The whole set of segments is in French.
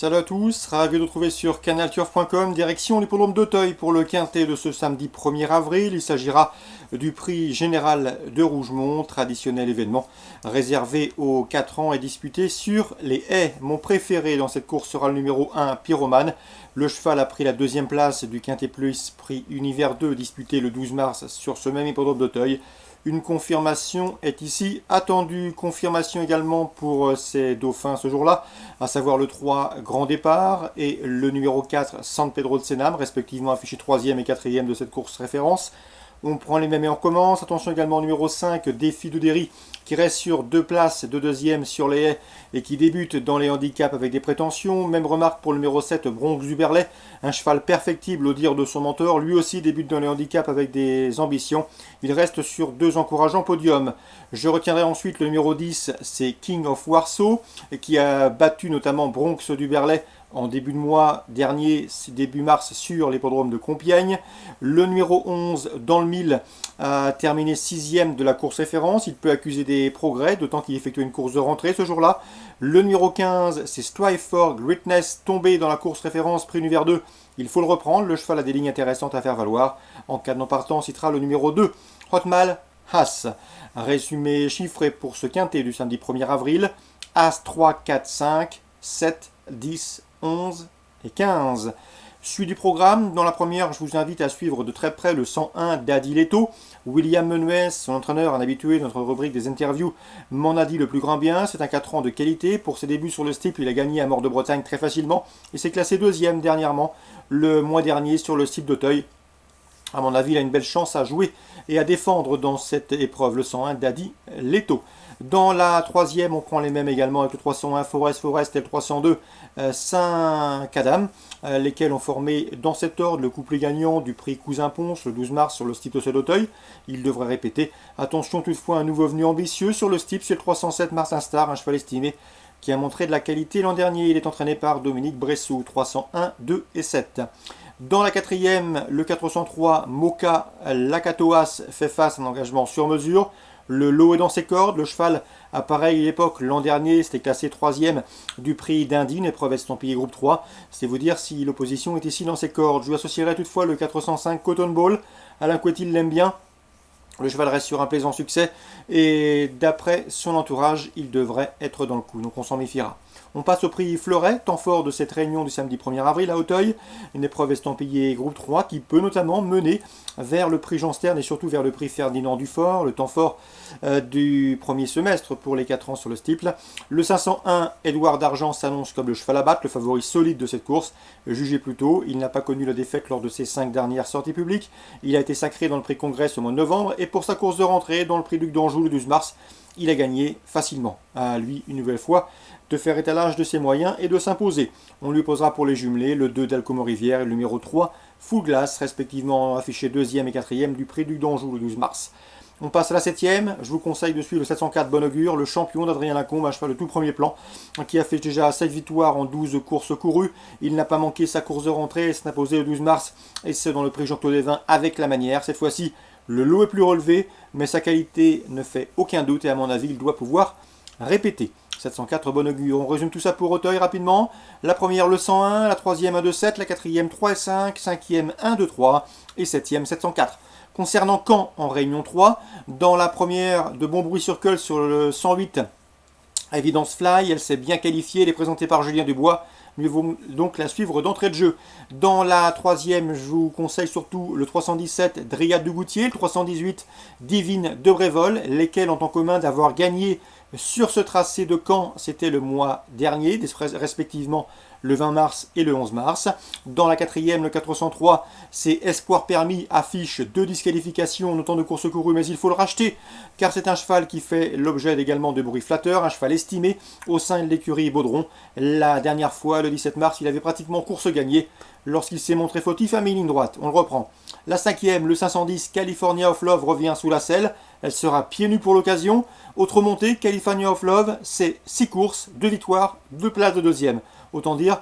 Salut à tous, ravi de vous retrouver sur canalturf.com, direction l'hippodrome d'Auteuil pour le quintet de ce samedi 1er avril. Il s'agira du prix général de Rougemont, traditionnel événement réservé aux 4 ans et disputé sur les haies. Mon préféré dans cette course sera le numéro 1, Pyromane. Le cheval a pris la deuxième place du quintet plus prix Univers 2 disputé le 12 mars sur ce même hippodrome d'Auteuil. Une confirmation est ici attendue. Confirmation également pour ces dauphins ce jour-là, à savoir le 3 Grand Départ et le numéro 4 San Pedro de Senam, respectivement affichés 3e et 4e de cette course référence. On prend les mêmes et on commence. Attention également au numéro 5, Défi de Derry, qui reste sur 2 places de deuxième sur les haies et qui débute dans les handicaps avec des prétentions. Même remarque pour le numéro 7, Bronx du Berlay, un cheval perfectible au dire de son mentor. Lui aussi débute dans les handicaps avec des ambitions. Il reste sur 2 encourageants podiums. Je retiendrai ensuite le numéro 10, c'est King of Warsaw, qui a battu notamment Bronx du Berlay en début de mois dernier, début mars, sur l'hippodrome de Compiègne. Le numéro 11, dans le 1000, a terminé 6e de la course référence. Il peut accuser des progrès, d'autant qu'il effectue une course de rentrée ce jour-là. Le numéro 15, c'est Strive for Greatness, tombé dans la course référence, prix Univers 2. Il faut le reprendre, le cheval a des lignes intéressantes à faire valoir. En cas de non-partant, on citera le numéro 2, Hotmal Haas. Un résumé chiffré pour ce quintet du samedi 1er avril. As 3, 4, 5, 7, 10, 11 et 15. Suite du programme, dans la première, je vous invite à suivre de très près le 101 d'Adi Leto. William Menuès, son entraîneur, un habitué de notre rubrique des interviews, m'en a dit le plus grand bien. C'est un 4 ans de qualité. Pour ses débuts sur le steeple, il a gagné à Mort de Bretagne très facilement et s'est classé 2e dernièrement, le mois dernier, sur le steeple d'Auteuil. À mon avis, il a une belle chance à jouer et à défendre dans cette épreuve, le 101 d'Adi Leto. Dans la troisième, on prend les mêmes également avec le 301 Forest et le 302 Saint-Cadam, lesquels ont formé dans cet ordre le couplet gagnant du prix Cousin Ponce le 12 mars sur le steeple d'Auteuil. Il devrait répéter. Attention toutefois, un nouveau venu ambitieux sur le steeple, c'est le 307 Martin Star, un cheval estimé qui a montré de la qualité l'an dernier. Il est entraîné par Dominique Bressou, 301, 2 et 7. Dans la quatrième, le 403 Moka Lakatoas fait face à un engagement sur mesure. Le lot est dans ses cordes. Le cheval, à pareille époque, l'an dernier, c'était classé 3e du prix d'Indine, épreuve estampillée groupe 3. C'est vous dire si l'opposition est ici dans ses cordes. Je lui associerai toutefois le 405 Cotton Ball. Alain Couetil l'aime bien. Le cheval reste sur un plaisant succès et d'après son entourage, il devrait être dans le coup. Donc on s'en méfiera. On passe au prix Fleuret, temps fort de cette réunion du samedi 1er avril à Auteuil. Une épreuve estampillée groupe 3 qui peut notamment mener vers le prix Jean Stern et surtout vers le prix Ferdinand Dufort, le temps fort du premier semestre pour les 4 ans sur le steeple. Le 501 Édouard d'Argent s'annonce comme le cheval à battre, le favori solide de cette course. Jugé plus tôt, il n'a pas connu la défaite lors de ses 5 dernières sorties publiques. Il a été sacré dans le prix Congrès au mois de novembre et pour sa course de rentrée dans le prix Duc d'Anjou le 12 mars, il a gagné facilement. À lui, une nouvelle fois, de faire étalage de ses moyens et de s'imposer. On lui posera pour les jumelés le 2 d'Alcomo Rivière et le numéro 3 Full Glass, respectivement affichés 2e et 4e du prix Duc d'Anjou le 12 mars. On passe à la 7e. Je vous conseille de suivre le 704 Bon Augure, le champion d'Adrien Lacombe, un cheval de tout premier plan, qui a fait déjà 7 victoires en 12 courses courues. Il n'a pas manqué sa course de rentrée et s'est imposé le 12 mars, et c'est dans le prix Jean-Claude Evin avec la manière. Cette fois-ci, le lot est plus relevé, mais sa qualité ne fait aucun doute et à mon avis, il doit pouvoir répéter. 704 Bon Augure. On résume tout ça pour Auteuil rapidement. La première, le 101, la troisième, 1, 2, 7, la quatrième, 3 et 5, cinquième, 1, 2, 3 et septième, 704. Concernant Caen en Réunion 3, dans la première de Bon Bruit sur Colle sur le 108, Evidence Fly, elle s'est bien qualifiée, elle est présentée par Julien Dubois. Mieux vaut donc la suivre d'entrée de jeu. Dans la troisième, je vous conseille surtout le 317 Dryade de Goutier, le 318 Divine de Brévol, lesquels ont en commun d'avoir gagné sur ce tracé de Caen, c'était le mois dernier, respectivement le 20 mars et le 11 mars. Dans la quatrième, le 403, c'est Espoir Permis, affiche 2 disqualifications en autant de courses courues, mais il faut le racheter, car c'est un cheval qui fait l'objet également de bruits flatteurs, un cheval estimé au sein de l'écurie Baudron. La dernière fois, le 17 mars, il avait pratiquement course gagnée lorsqu'il s'est montré fautif à mi-ligne droite. On le reprend. La cinquième, le 510 California of Love revient sous la selle. Elle sera pieds nus pour l'occasion. Autre montée, California of Love, c'est 6 courses, 2 victoires, 2 places de deuxième. Autant dire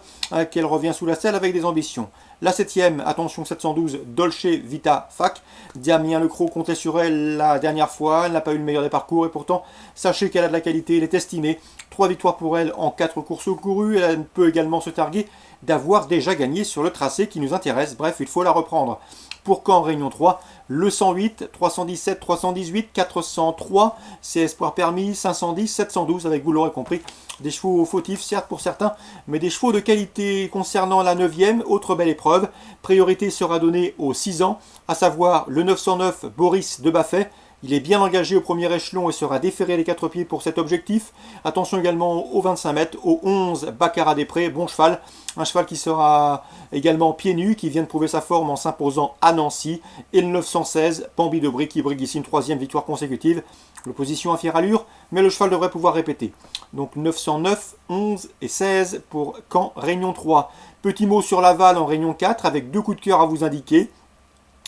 qu'elle revient sous la selle avec des ambitions. La 7e, attention 712, Dolce Vita Fac. Damien Lecros comptait sur elle la dernière fois, elle n'a pas eu le meilleur des parcours et pourtant, sachez qu'elle a de la qualité, elle est estimée. 3 victoires pour elle en 4 courses courues, elle peut également se targuer d'avoir déjà gagné sur le tracé qui nous intéresse, bref, il faut la reprendre. Pour Caen, Réunion 3, le 108, 317, 318, 403, c'est espoir permis, 510, 712, avec vous l'aurez compris, des chevaux fautifs, certes pour certains, mais des chevaux de qualité. Concernant la 9e, autre belle épreuve, priorité sera donnée aux 6 ans, à savoir le 909 Boris de Baffet. Il est bien engagé au premier échelon et sera déféré les 4 pieds pour cet objectif. Attention également aux 25 mètres, au 11 Baccarat des Prés, bon cheval. Un cheval qui sera également pieds nus, qui vient de prouver sa forme en s'imposant à Nancy. Et le 916 Pambi de Brie qui brigue ici une 3e victoire consécutive. L'opposition à fière allure, mais le cheval devrait pouvoir répéter. Donc 909, 11 et 16 pour Caen, Réunion 3. Petit mot sur Laval en Réunion 4 avec 2 coups de cœur à vous indiquer.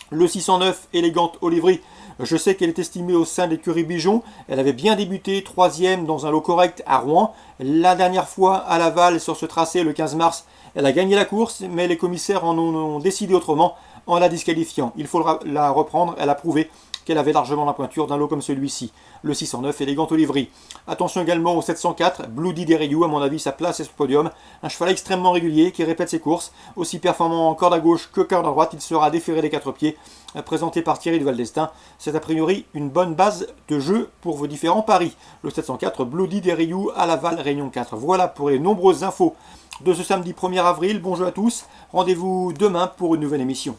Le 609, élégante Olivry. Je sais qu'elle est estimée au sein de l'écurie Bijon. Elle avait bien débuté, 3e dans un lot correct à Rouen. La dernière fois à Laval, sur ce tracé, le 15 mars, elle a gagné la course, mais les commissaires en ont décidé autrement en la disqualifiant. Il faut la reprendre, elle a prouvé qu'elle avait largement la pointure d'un lot comme celui-ci. Le 609, élégante Olivry. Attention également au 704, Bloody Derriou, à mon avis sa place est ce podium. Un cheval extrêmement régulier qui répète ses courses, aussi performant en corde à gauche que corde à droite. Il sera déféré des 4 pieds, présenté par Thierry de Valdestin. C'est a priori une bonne base de jeu pour vos différents paris. Le 704, Bloody Derriou à Laval, Réunion 4. Voilà pour les nombreuses infos de ce samedi 1er avril. Bon jeu à tous. Rendez-vous demain pour une nouvelle émission.